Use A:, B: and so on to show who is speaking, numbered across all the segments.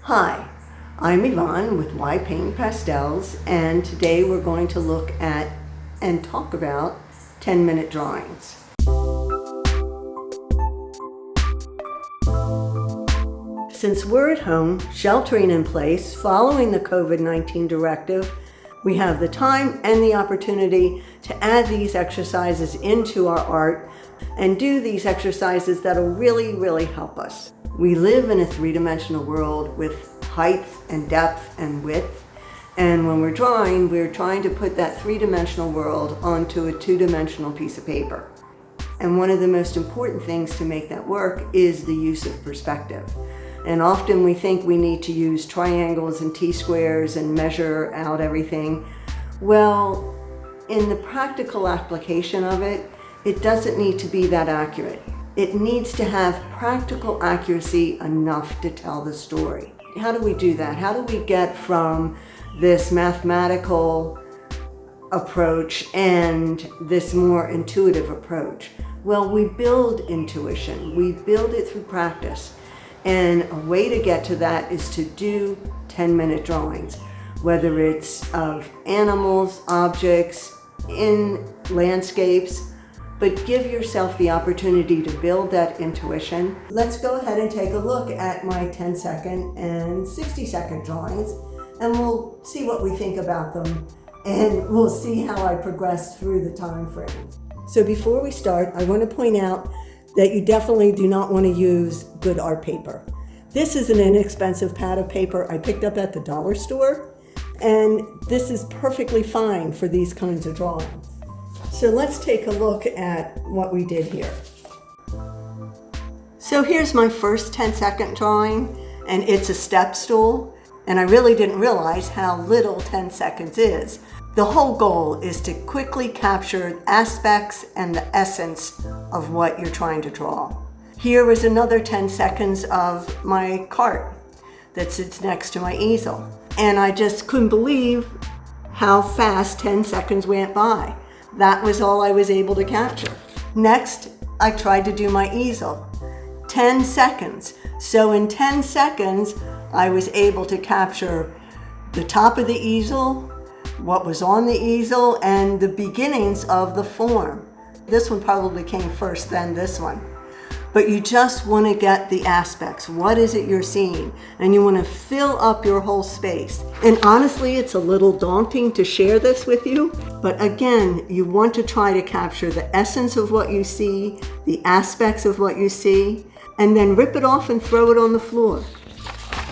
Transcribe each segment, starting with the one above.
A: Hi, I'm Yvonne with Why Paint Pastels, and today we're going to look at and talk about 10-minute drawings. Since we're at home, sheltering in place, following the COVID-19 directive, we have the time and the opportunity to add these exercises into our art and do these exercises that'll really help us. We live in a three-dimensional world with height and depth and width, and when we're trying to put that three-dimensional world onto a two-dimensional piece of paper. And one of the most important things to make that work is the use of perspective. And often we think we need to use triangles and T-squares and measure out everything. Well, in the practical application of it, it doesn't need to be that accurate. It needs to have practical accuracy enough to tell the story. How do we do that? How do we get from this mathematical approach and this more intuitive approach? Well, we build intuition. We build it through practice. And a way to get to that is to do 10-minute drawings, whether it's of animals, objects, in landscapes, but give yourself the opportunity to build that intuition. Let's go ahead and take a look at my 10-second and 60-second drawings, and we'll see what we think about them, and we'll see how I progress through the time frame. So before we start, I want to point out that you definitely do not want to use good art paper. This is an inexpensive pad of paper I picked up at the dollar store, and this is perfectly fine for these kinds of drawings. So let's take a look at what we did here. So here's my first 10-second drawing, and it's a step stool, and I really didn't realize how little 10 seconds is. The whole goal is to quickly capture aspects and the essence of what you're trying to draw. Here was another 10 seconds of my cart that sits next to my easel, and I just couldn't believe how fast 10 seconds went by. That was all I was able to capture. Next, I tried to do my easel. 10 seconds. So in 10 seconds, I was able to capture the top of the easel, what was on the easel, and the beginnings of the form. This one probably came first, then this one. But you just want to get the aspects. What is it you're seeing? And you want to fill up your whole space. And honestly, it's a little daunting to share this with you. But again, you want to try to capture the essence of what you see, the aspects of what you see, and then rip it off and throw it on the floor.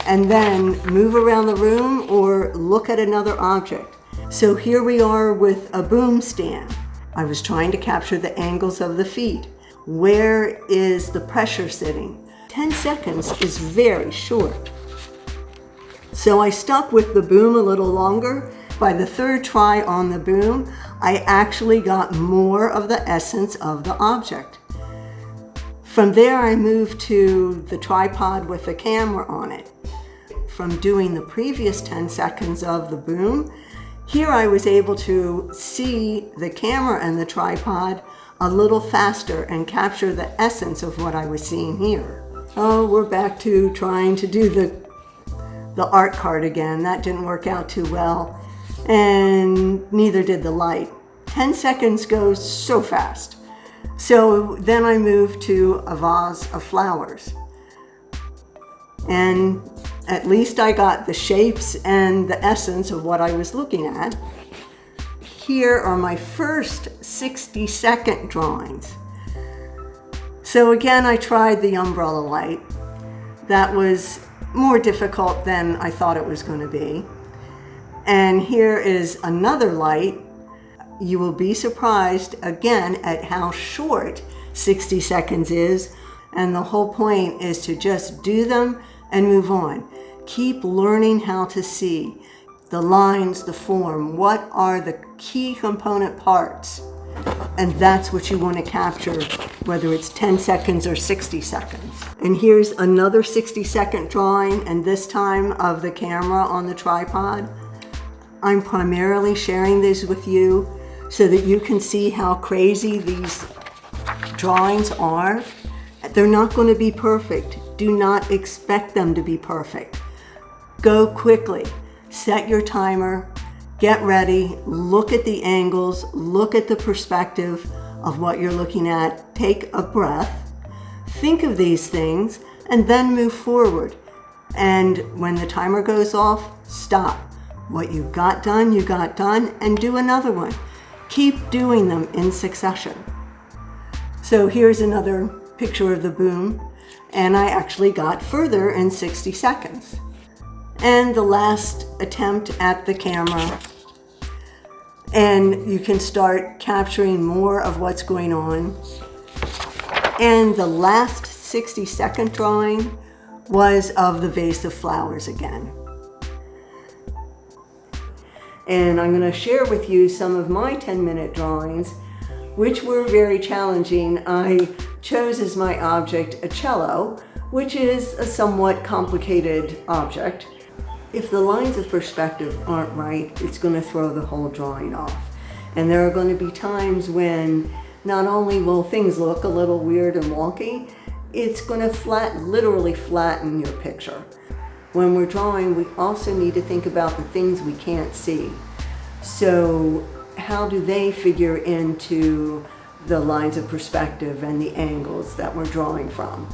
A: And then move around the room or look at another object. So here we are with a boom stand. I was trying to capture the angles of the feet. Where is the pressure sitting? 10 seconds is very short. So I stuck with the boom a little longer. By the third try on the boom, I actually got more of the essence of the object. From there, I moved to the tripod with the camera on it. From doing the previous 10 seconds of the boom, here I was able to see the camera and the tripod a little faster and capture the essence of what I was seeing here. Oh, we're back to trying to do the art card again. That didn't work out too well, and neither did the light. 10 seconds goes so fast. So then I moved to a vase of flowers. And at least I got the shapes and the essence of what I was looking at. Here are my first 60-second drawings. So again, I tried the umbrella light. That was more difficult than I thought it was going to be. And here is another light. You will be surprised again at how short 60 seconds is. And the whole point is to just do them and move on. Keep learning how to see the lines, the form, what are the key component parts. And that's what you want to capture, whether it's 10 seconds or 60 seconds. And here's another 60-second drawing, and this time of the camera on the tripod. I'm primarily sharing these with you so that you can see how crazy these drawings are. They're not going to be perfect. Do not expect them to be perfect. Go quickly. Set your timer. Get ready. Look at the angles. Look at the perspective of what you're looking at. Take a breath. Think of these things and then move forward. And when the timer goes off, stop. What you got done, and do another one. Keep doing them in succession. So here's another picture of the boom, and I actually got further in 60 seconds. And the last attempt at the camera, and you can start capturing more of what's going on. And the last 60-second drawing was of the vase of flowers again. And I'm going to share with you some of my 10-minute drawings, which were very challenging. I chose as my object a cello, which is a somewhat complicated object. If the lines of perspective aren't right, it's going to throw the whole drawing off. And there are going to be times when not only will things look a little weird and wonky, it's going to literally flatten your picture. When we're drawing, we also need to think about the things we can't see. So how do they figure into the lines of perspective and the angles that we're drawing from?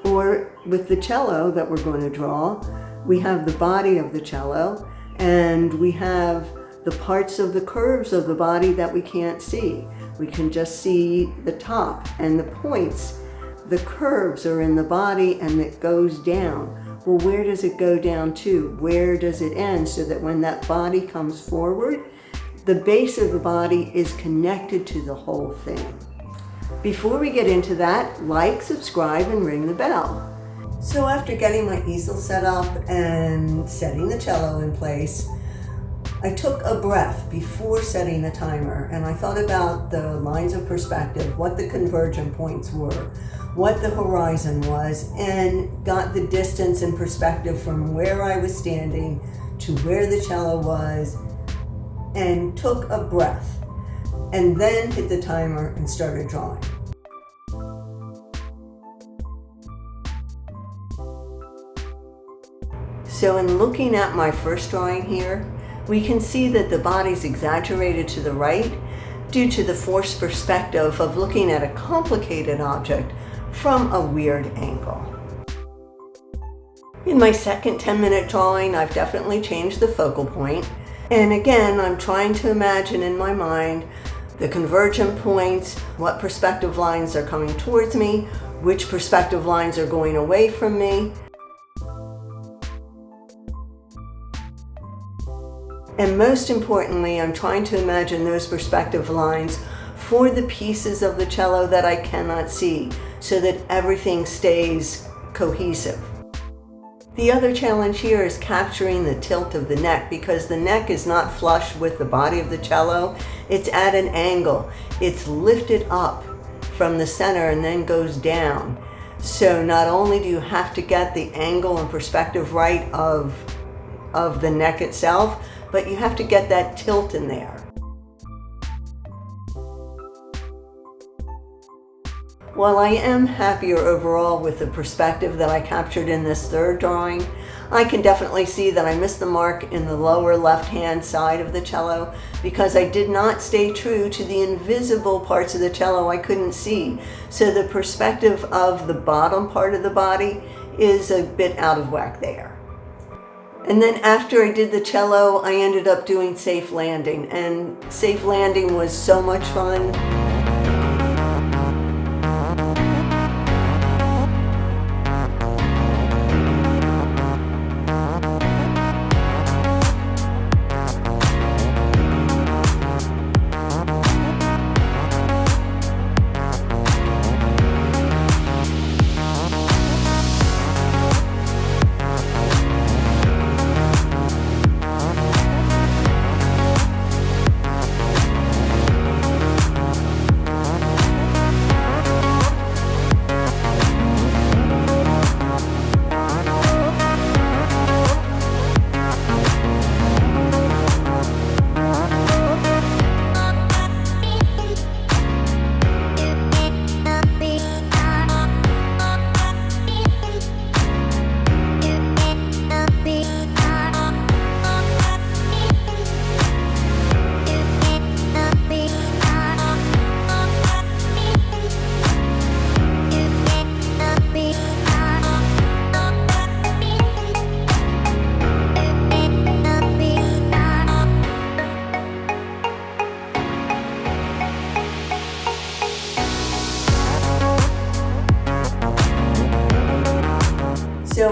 A: Or with the cello that we're going to draw, we have the body of the cello, and we have the parts of the curves of the body that we can't see. We can just see the top and the points. The curves are in the body and it goes down. Well, where does it go down to? Where does it end? So that when that body comes forward, the base of the body is connected to the whole thing. Before we get into that, like, subscribe, and ring the bell. So after getting my easel set up and setting the cello in place, I took a breath before setting the timer, and I thought about the lines of perspective, what the convergent points were, what the horizon was, and got the distance and perspective from where I was standing to where the cello was, and took a breath, and then hit the timer and started drawing. So in looking at my first drawing here, we can see that the body's exaggerated to the right due to the forced perspective of looking at a complicated object from a weird angle. In my second 10-minute drawing, I've definitely changed the focal point. And again, I'm trying to imagine in my mind the convergent points, what perspective lines are coming towards me, which perspective lines are going away from me. And most importantly, I'm trying to imagine those perspective lines for the pieces of the cello that I cannot see, so that everything stays cohesive. The other challenge here is capturing the tilt of the neck, because the neck is not flush with the body of the cello. It's at an angle. It's lifted up from the center and then goes down. So not only do you have to get the angle and perspective right of the neck itself, but you have to get that tilt in there. While I am happier overall with the perspective that I captured in this third drawing, I can definitely see that I missed the mark in the lower left-hand side of the cello because I did not stay true to the invisible parts of the cello I couldn't see. So the perspective of the bottom part of the body is a bit out of whack there. And then after I did the cello, I ended up doing Safe Landing, and Safe Landing was so much fun.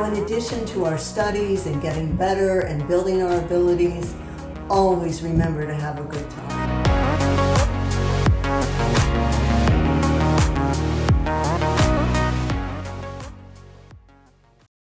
A: in addition to our studies and getting better and building our abilities, always remember to have a good time.